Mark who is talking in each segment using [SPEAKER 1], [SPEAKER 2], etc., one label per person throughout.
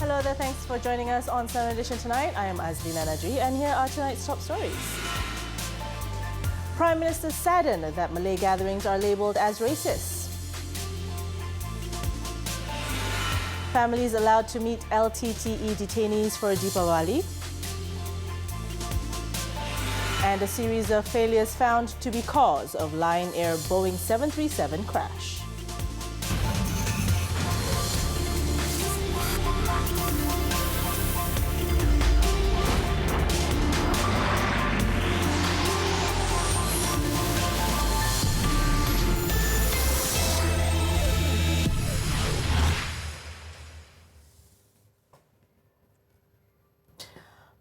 [SPEAKER 1] Hello there, thanks for joining us on 7Edition tonight. I am Azlina Najri and here are tonight's top stories. Prime Minister saddened that Malay gatherings are labelled as racist. Families allowed to meet LTTE detainees for Deepavali. And a series of failures found to be cause of Lion Air Boeing 737 crash.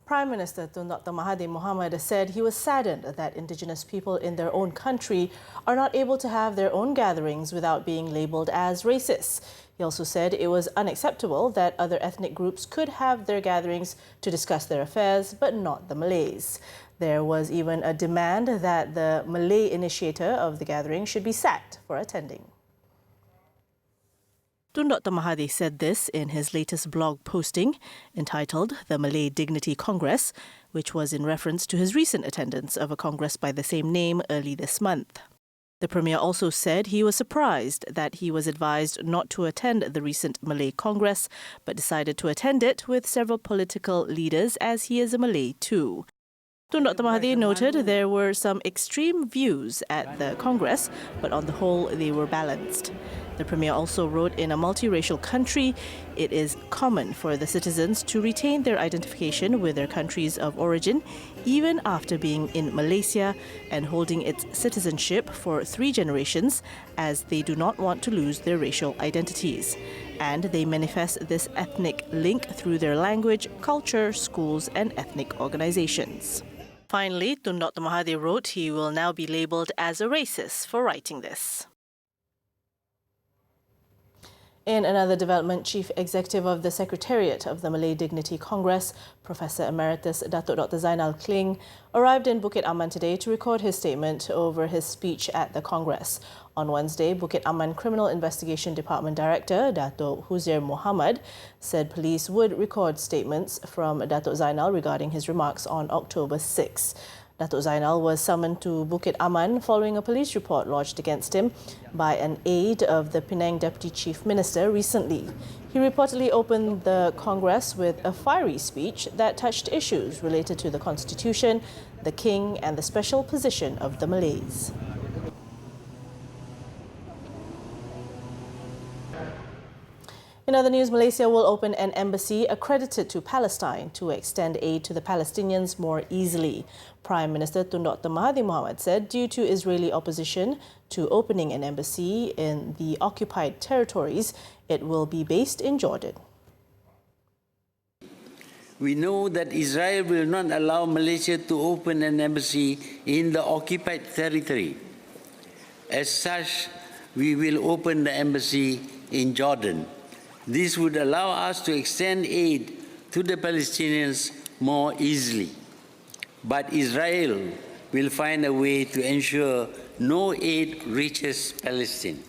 [SPEAKER 1] Prime Minister Tun Dr. Mahathir Mohamad said he was saddened that indigenous people in their own country are not able to have their own gatherings without being labelled as racist. He also said it was unacceptable that other ethnic groups could have their gatherings to discuss their affairs, but not the Malays. There was even a demand that the Malay initiator of the gathering should be sacked for attending. Tun Dr. Mahathir said this in his latest blog posting entitled The Malay Dignity Congress, which was in reference to his recent attendance of a congress by the same name early this month. The Premier also said he was surprised that he was advised not to attend the recent Malay Congress, but decided to attend it with several political leaders as he is a Malay too. Tun Dr. Mahathir noted there were some extreme views at the Congress, but on the whole they were balanced. The Premier also wrote, in a multiracial country, it is common for the citizens to retain their identification with their countries of origin, even after being in Malaysia and holding its citizenship for 3 generations, as they do not want to lose their racial identities. And they manifest this ethnic link through their language, culture, schools and ethnic organizations. Finally, Tun Dr. Mahathir wrote he will now be labelled as a racist for writing this. In another development, Chief Executive of the Secretariat of the Malay Dignity Congress, Professor Emeritus Datuk Dr. Zainal Kling, arrived in Bukit Aman today to record his statement over his speech at the Congress. On Wednesday, Bukit Aman Criminal Investigation Department Director Datuk Huzair Mohamad said police would record statements from Datuk Zainal regarding his remarks on October 6. Datuk Zainal was summoned to Bukit Aman following a police report lodged against him by an aide of the Penang Deputy Chief Minister recently. He reportedly opened the Congress with a fiery speech that touched issues related to the Constitution, the King and the special position of the Malays. In other news, Malaysia will open an embassy accredited to Palestine to extend aid to the Palestinians more easily. Prime Minister Tun Dr. Mahathir Mohamad said due to Israeli opposition to opening an embassy in the occupied territories, it will be based in Jordan.
[SPEAKER 2] We know that Israel will not allow Malaysia to open an embassy in the occupied territory. As such, we will open the embassy in Jordan. This would allow us to extend aid to the Palestinians more easily. But Israel will find a way to ensure no aid reaches Palestine.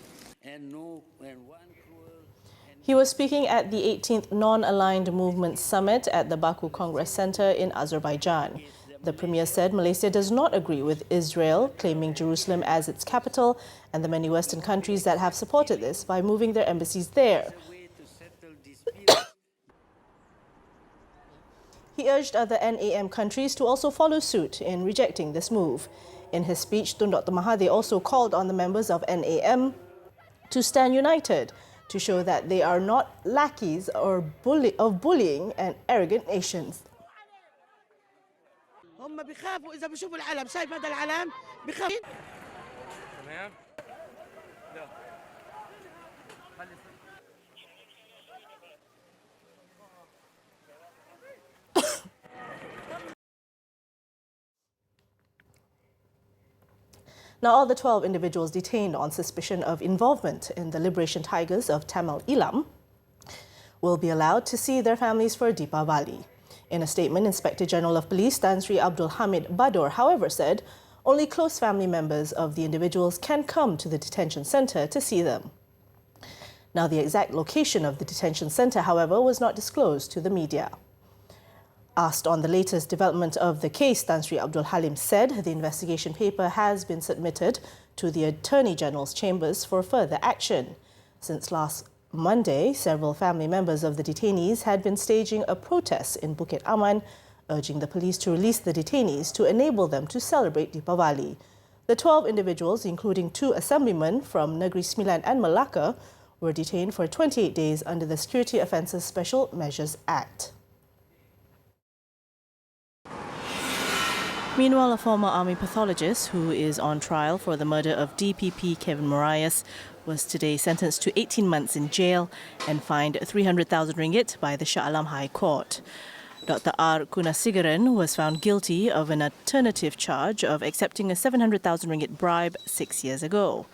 [SPEAKER 1] He was speaking at the 18th Non-Aligned Movement Summit at the Baku Congress Center in Azerbaijan. The Premier said Malaysia does not agree with Israel claiming Jerusalem as its capital and the many Western countries that have supported this by moving their embassies there. He urged other NAM countries to also follow suit in rejecting this move. In his speech, Tun Dr. Mahathir also called on the members of NAM to stand united to show that they are not lackeys of bullying and arrogant nations. Now, all the 12 individuals detained on suspicion of involvement in the Liberation Tigers of Tamil Eelam will be allowed to see their families for Deepavali. In a statement, Inspector General of Police Tan Sri Abdul Hamid Badur, however, said only close family members of the individuals can come to the detention centre to see them. Now, the exact location of the detention centre, however, was not disclosed to the media. Asked on the latest development of the case, Tan Sri Abdul Halim said the investigation paper has been submitted to the Attorney General's chambers for further action. Since last Monday, several family members of the detainees had been staging a protest in Bukit Aman, urging the police to release the detainees to enable them to celebrate Deepavali. The 12 individuals, including 2 assemblymen from Negeri Sembilan and Malacca, were detained for 28 days under the Security Offences Special Measures Act. Meanwhile, a former army pathologist who is on trial for the murder of DPP Kevin Marias was today sentenced to 18 months in jail and fined 300,000 ringgit by the Shah Alam High Court. Dr. R. Kunasigaran was found guilty of an alternative charge of accepting a 700,000 ringgit bribe 6 years ago.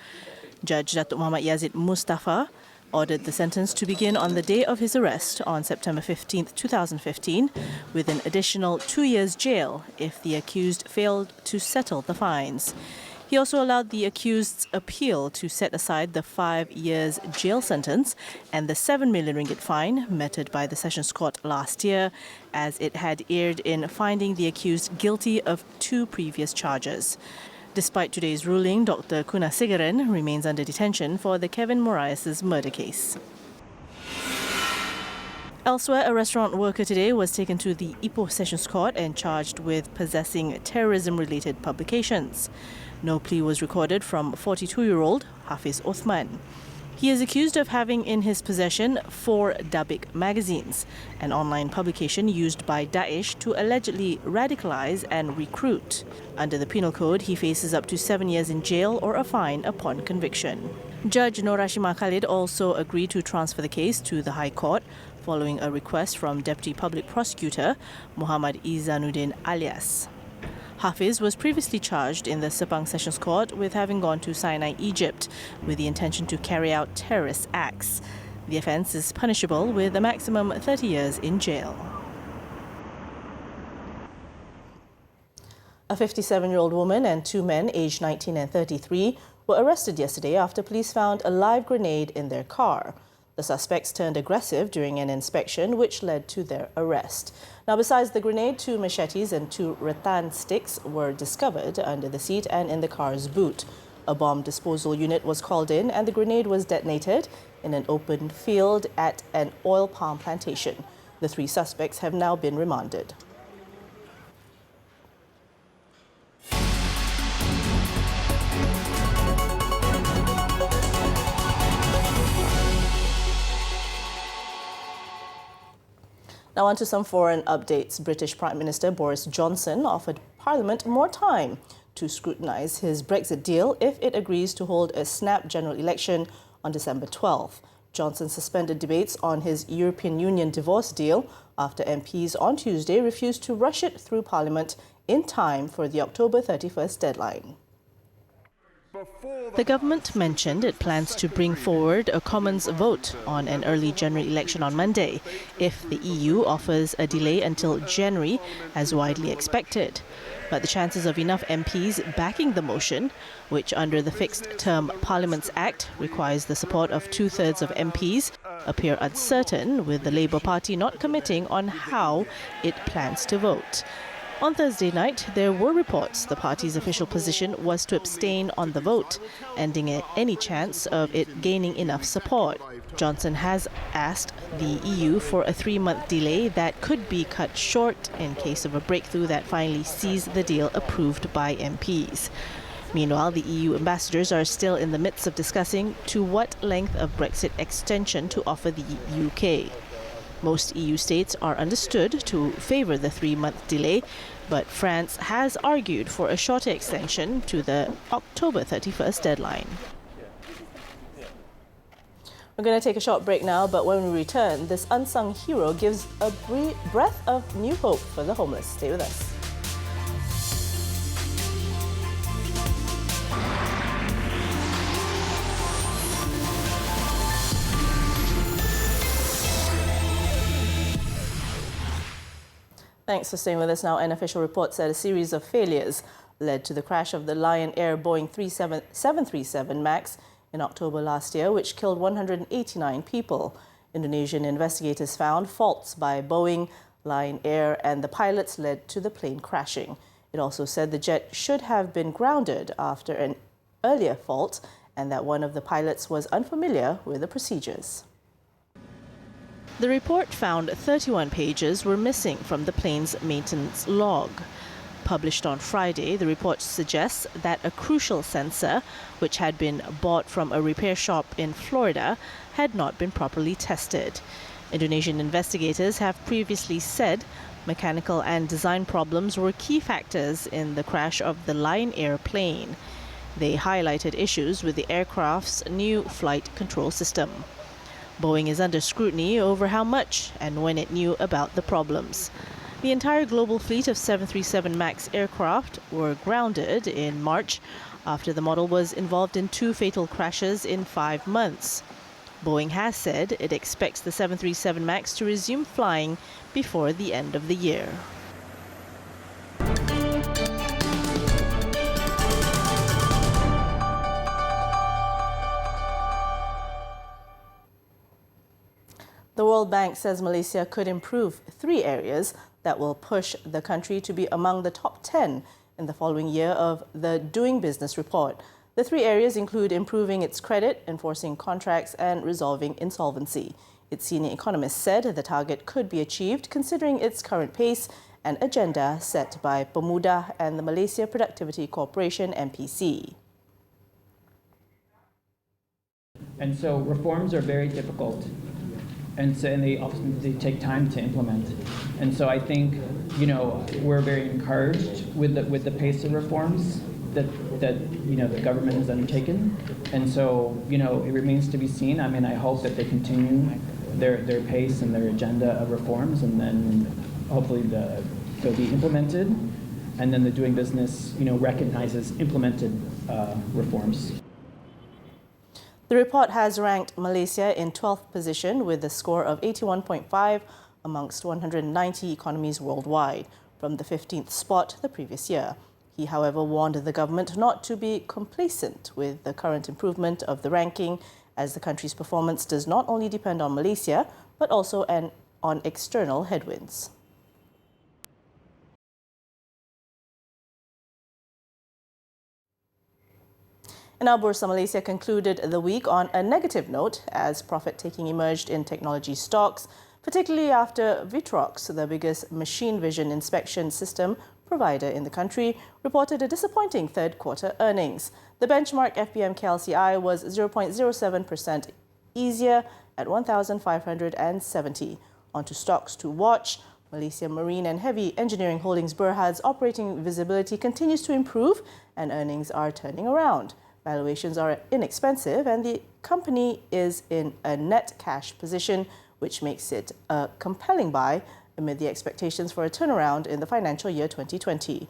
[SPEAKER 1] Judge Datuk Muhammad Yazid Mustafa ordered the sentence to begin on the day of his arrest on September 15, 2015, with an additional 2 years jail if the accused failed to settle the fines. He also allowed the accused's appeal to set aside the 5 years jail sentence and the 7 million ringgit fine meted by the Sessions Court last year, as it had erred in finding the accused guilty of 2 previous charges. Despite today's ruling, Dr. Kunasigaran remains under detention for the Kevin Marias' murder case. Elsewhere, a restaurant worker today was taken to the Ipoh Sessions Court and charged with possessing terrorism-related publications. No plea was recorded from 42-year-old Hafiz Othman. He is accused of having in his possession 4 Dabik magazines, an online publication used by Daesh to allegedly radicalize and recruit. Under the Penal Code, he faces up to 7 years in jail or a fine upon conviction. Judge Norashima Khalid also agreed to transfer the case to the High Court following a request from Deputy Public Prosecutor Muhammad Izanuddin Alias. Hafiz was previously charged in the Sepang Sessions Court with having gone to Sinai, Egypt, with the intention to carry out terrorist acts. The offence is punishable with a maximum 30 years in jail. A 57-year-old woman and 2 men aged 19 and 33 were arrested yesterday after police found a live grenade in their car. The suspects turned aggressive during an inspection, which led to their arrest. Now, besides the grenade, 2 machetes and 2 rattan sticks were discovered under the seat and in the car's boot. A bomb disposal unit was called in and the grenade was detonated in an open field at an oil palm plantation. The 3 suspects have now been remanded. Now on to some foreign updates. British Prime Minister Boris Johnson offered Parliament more time to scrutinise his Brexit deal if it agrees to hold a snap general election on December 12th. Johnson suspended debates on his European Union divorce deal after MPs on Tuesday refused to rush it through Parliament in time for the October 31st deadline. The government mentioned it plans to bring forward a Commons vote on an early general election on Monday if the EU offers a delay until January, as widely expected. But the chances of enough MPs backing the motion, which under the Fixed Term Parliaments Act requires the support of 2/3 of MPs, appear uncertain, with the Labour Party not committing on how it plans to vote. On Thursday night, there were reports the party's official position was to abstain on the vote, ending any chance of it gaining enough support. Johnson has asked the EU for a 3-month delay that could be cut short in case of a breakthrough that finally sees the deal approved by MPs. Meanwhile, the EU ambassadors are still in the midst of discussing to what length of Brexit extension to offer the UK. Most EU states are understood to favour the 3-month delay, but France has argued for a shorter extension to the October 31st deadline. We're going to take a short break now, but when we return, this unsung hero gives a breath of new hope for the homeless. Stay with us. Thanks for staying with us now. An official report said a series of failures led to the crash of the Lion Air Boeing 737 MAX in October last year, which killed 189 people. Indonesian investigators found faults by Boeing, Lion Air, and the pilots led to the plane crashing. It also said the jet should have been grounded after an earlier fault and that one of the pilots was unfamiliar with the procedures. The report found 31 pages were missing from the plane's maintenance log. Published on Friday, the report suggests that a crucial sensor, which had been bought from a repair shop in Florida, had not been properly tested. Indonesian investigators have previously said mechanical and design problems were key factors in the crash of the Lion Air plane. They highlighted issues with the aircraft's new flight control system. Boeing is under scrutiny over how much and when it knew about the problems. The entire global fleet of 737 MAX aircraft were grounded in March after the model was involved in 2 fatal crashes in 5 months. Boeing has said it expects the 737 MAX to resume flying before the end of the year. The World Bank says Malaysia could improve 3 areas that will push the country to be among the top 10 in the following year of the Doing Business report. The 3 areas include improving its credit, enforcing contracts, and resolving insolvency. Its senior economist said the target could be achieved considering its current pace and agenda set by Pemuda and the Malaysia Productivity Corporation MPC.
[SPEAKER 3] And so reforms are very difficult. And they take time to implement. And so I think, we're very encouraged with the pace of reforms that the government has undertaken. And so, it remains to be seen. I mean, I hope that they continue their pace and their agenda of reforms, and then hopefully they'll be implemented. And then the Doing Business, recognizes implemented reforms.
[SPEAKER 1] The report has ranked Malaysia in 12th position with a score of 81.5 amongst 190 economies worldwide, from the 15th spot the previous year. He, however, warned the government not to be complacent with the current improvement of the ranking, as the country's performance does not only depend on Malaysia, but also on external headwinds. And now Bursa Malaysia concluded the week on a negative note as profit-taking emerged in technology stocks, particularly after Vitrox, the biggest machine vision inspection system provider in the country, reported a disappointing third-quarter earnings. The benchmark FBM KLCI was 0.07% easier at 1,570. Onto stocks to watch. Malaysia Marine and Heavy Engineering Holdings Berhad's operating visibility continues to improve and earnings are turning around. Valuations are inexpensive and the company is in a net cash position, which makes it a compelling buy amid the expectations for a turnaround in the financial year 2020.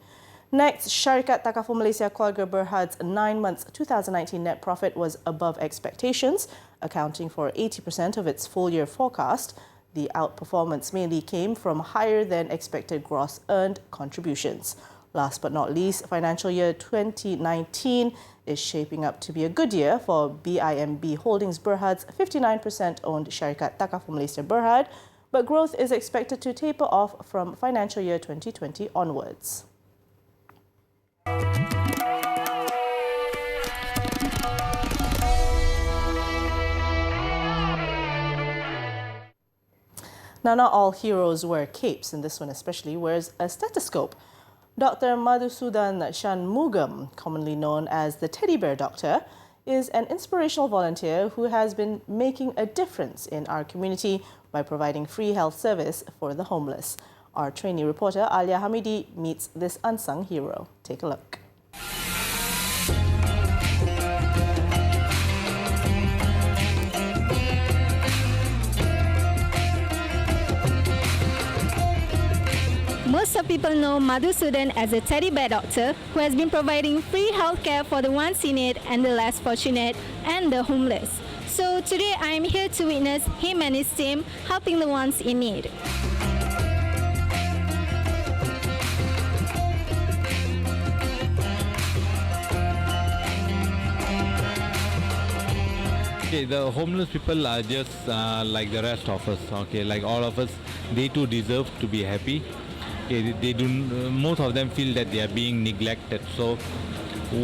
[SPEAKER 1] Next, Syarikat Takaful Malaysia Keluarga Berhad's 9 months 2019 net profit was above expectations, accounting for 80% of its full-year forecast. The outperformance mainly came from higher than expected gross earned contributions. Last but not least, financial year 2019 is shaping up to be a good year for BIMB Holdings Berhad's 59% owned Syarikat Takaful Malaysia Berhad, but growth is expected to taper off from financial year 2020 onwards. Now, not all heroes wear capes, and this one especially wears a stethoscope. Dr. Madhusudan Shanmugam, commonly known as the Teddy Bear Doctor, is an inspirational volunteer who has been making a difference in our community by providing free health service for the homeless. Our trainee reporter Alia Hamidi meets this unsung hero. Take a look.
[SPEAKER 4] Most of people know Madhusudan as a teddy bear doctor who has been providing free healthcare for the ones in need and the less fortunate and the homeless. So today I am here to witness him and his team helping the ones in need.
[SPEAKER 5] Okay, the homeless people are just like the rest of us. Okay, like all of us, they too deserve to be happy. Okay, they do. Most of them feel that they are being neglected. So,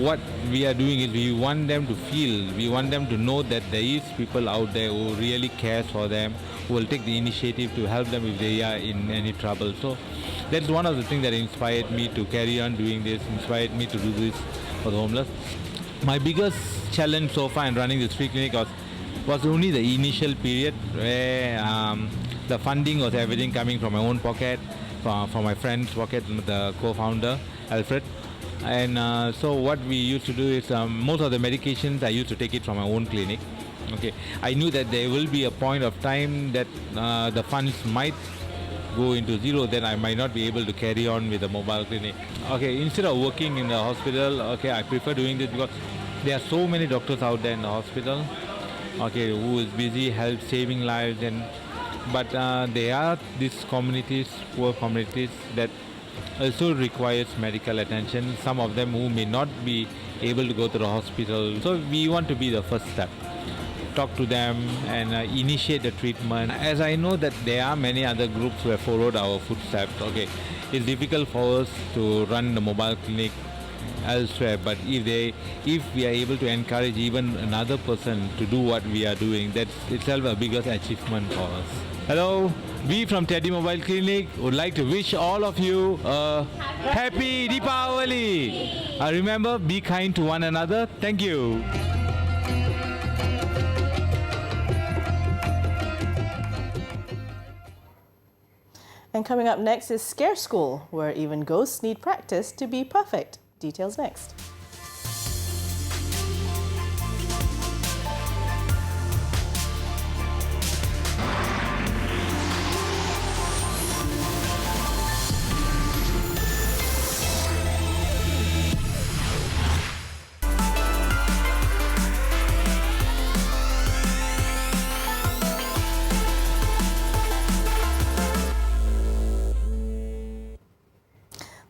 [SPEAKER 5] what we are doing is we want them to feel, we want them to know that there is people out there who really cares for them, who will take the initiative to help them if they are in any trouble. So, that's one of the things that inspired me to carry on doing this, inspired me to do this for the homeless. My biggest challenge so far in running this free clinic was only the initial period where the funding was everything coming from my own pocket, from my friend's pocket, the co-founder, Alfred. And so what we used to do is most of the medications I used to take it from my own clinic. Okay, I knew that there will be a point of time that the funds might go into zero, then I might not be able to carry on with the mobile clinic. Okay, instead of working in the hospital, okay, I prefer doing this because there are so many doctors out there in the hospital, okay, who is busy saving lives, but there are these communities, poor communities, that also requires medical attention. Some of them who may not be able to go to the hospital. So we want to be the first step. Talk to them and initiate the treatment. As I know that there are many other groups who have followed our footsteps. Okay, it's difficult for us to run the mobile clinic elsewhere, but if we are able to encourage even another person to do what we are doing, that's itself a biggest achievement for us. Hello, we from Teddy Mobile Clinic would like to wish all of you a happy Deepavali. Remember, be kind to one another. Thank you.
[SPEAKER 1] And coming up next is Scare School, where even ghosts need practice to be perfect. Details next.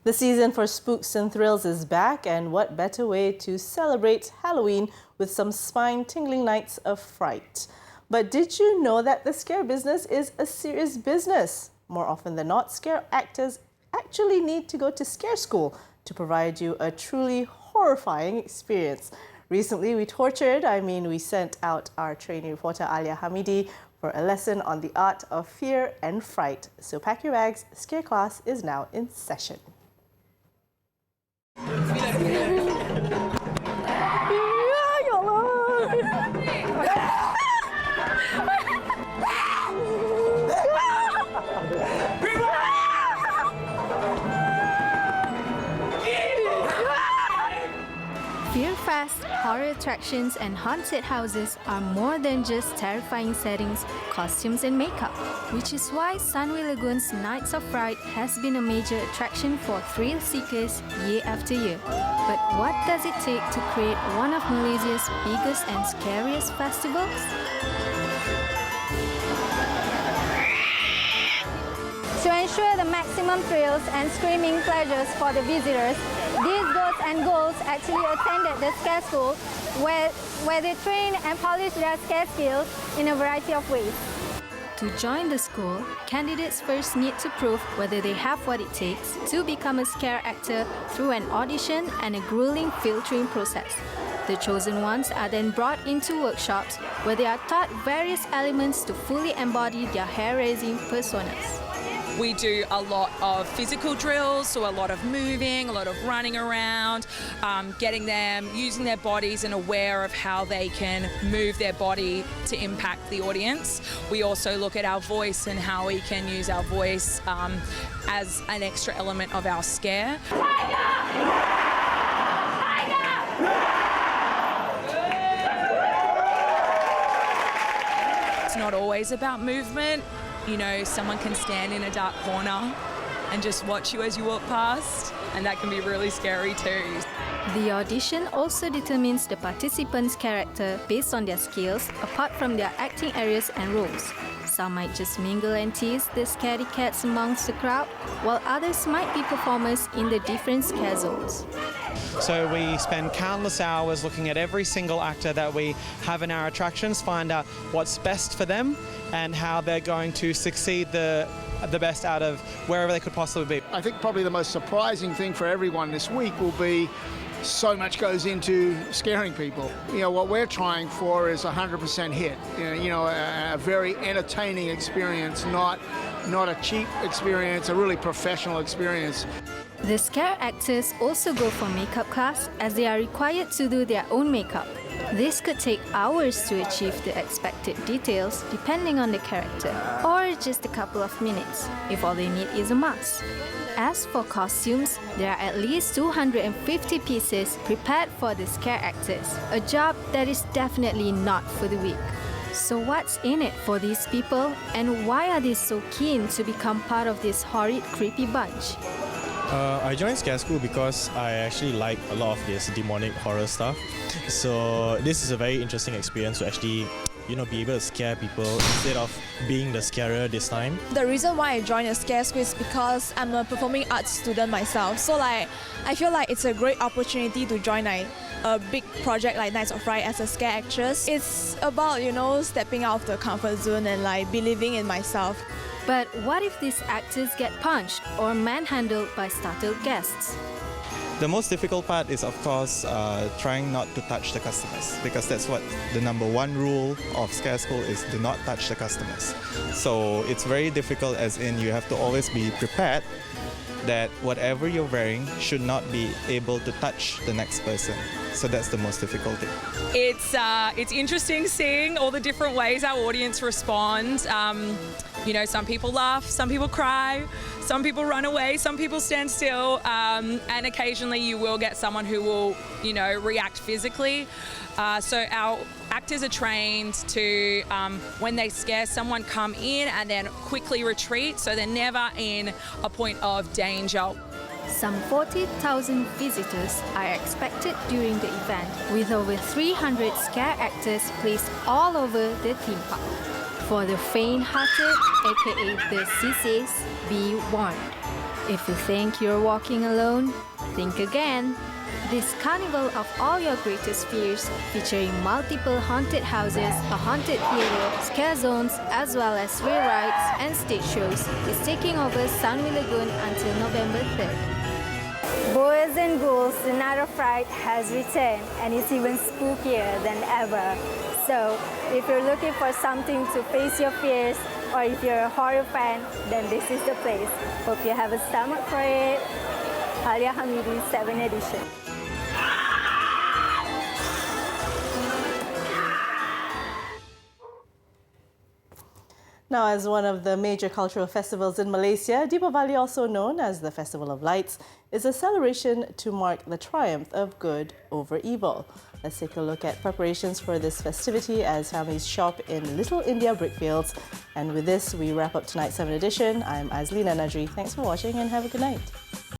[SPEAKER 1] The season for spooks and thrills is back, and what better way to celebrate Halloween with some spine-tingling nights of fright. But did you know that the scare business is a serious business? More often than not, scare actors actually need to go to scare school to provide you a truly horrifying experience. Recently, we sent out our trainee reporter Alia Hamidi for a lesson on the art of fear and fright. So pack your bags, scare class is now in session.
[SPEAKER 4] Fear-fast, horror attractions and haunted houses are more than just terrifying settings, costumes and makeup, which is why Sunway Lagoon's Nights of Fright has been a major attraction for thrill seekers year after year. But what does it take to create one of Malaysia's biggest and scariest festivals? To ensure the maximum thrills and screaming pleasures for the visitors, these ghosts and ghouls actually attended the scare school where they train and polish their scare skills in a variety of ways. To join the school, candidates first need to prove whether they have what it takes to become a scare actor through an audition and a grueling filtering process. The chosen ones are then brought into workshops where they are taught various elements to fully embody their hair-raising personas.
[SPEAKER 6] We do a lot of physical drills, so a lot of moving, a lot of running around, getting them using their bodies and aware of how they can move their body to impact the audience. We also look at our voice and how we can use our voice as an extra element of our scare. It's not always about movement. You know, someone can stand in a dark corner and just watch you as you walk past, and that can be really scary too.
[SPEAKER 4] The audition also determines the participants' character based on their skills apart from their acting areas and roles. Some might just mingle and tease the scaredy cats amongst the crowd, while others might be performers in the different scare zones.
[SPEAKER 7] So we spend countless hours looking at every single actor that we have in our attractions, find out what's best for them and how they're going to succeed the best out of wherever they could possibly be.
[SPEAKER 8] I think probably the most surprising thing for everyone this week will be so much goes into scaring people. You know, what we're trying for is 100% hit. You know, a very entertaining experience, not a cheap experience, a really professional experience.
[SPEAKER 4] The scare actors also go for makeup class as they are required to do their own makeup. This could take hours to achieve the expected details depending on the character, or just a couple of minutes if all they need is a mask. As for costumes, there are at least 250 pieces prepared for the scare actors, a job that is definitely not for the weak. So what's in it for these people, and why are they so keen to become part of this horrid, creepy bunch?
[SPEAKER 9] I joined Scare School because I actually like a lot of this demonic horror stuff. So this is a very interesting experience to actually, be able to scare people instead of being the scarer this time.
[SPEAKER 10] The reason why I joined a Scare School is because I'm a performing arts student myself. So I feel like it's a great opportunity to join a big project like Nights of Fright as a scare actress. It's about, stepping out of the comfort zone and believing in myself.
[SPEAKER 4] But what if these actors get punched or manhandled by startled guests?
[SPEAKER 9] The most difficult part is, of course, trying not to touch the customers, because that's what the #1 rule of Scare School is: do not touch the customers. So it's very difficult, as in you have to always be prepared that whatever you're wearing should not be able to touch the next person. So that's the most difficult thing.
[SPEAKER 6] It's interesting seeing all the different ways our audience respond. Some people laugh, some people cry, some people run away, some people stand still, and occasionally you will get someone who will, react physically. So our actors are trained to, when they scare someone, come in and then quickly retreat, so they're never in a point of danger.
[SPEAKER 4] Some 40,000 visitors are expected during the event, with over 300 scare actors placed all over the theme park. For the faint-hearted, aka the sissies, be warned. If you think you're walking alone, think again. This carnival of all your greatest fears, featuring multiple haunted houses, a haunted theatre, scare zones, as well as thrill rides and stage shows, is taking over Sunway Lagoon until November 3rd.
[SPEAKER 11] Boys and Ghouls, the Night of Fright has returned, and it's even spookier than ever. So, if you're looking for something to face your fears, or if you're a horror fan, then this is the place. Hope you have a stomach for it. Halia Hamidi, 7Edition.
[SPEAKER 1] Now, as one of the major cultural festivals in Malaysia, Deepavali, also known as the Festival of Lights, is a celebration to mark the triumph of good over evil. Let's take a look at preparations for this festivity as families shop in Little India brickfields. And with this, we wrap up tonight's 7 Edition. I'm Azlina Najri. Thanks for watching and have a good night.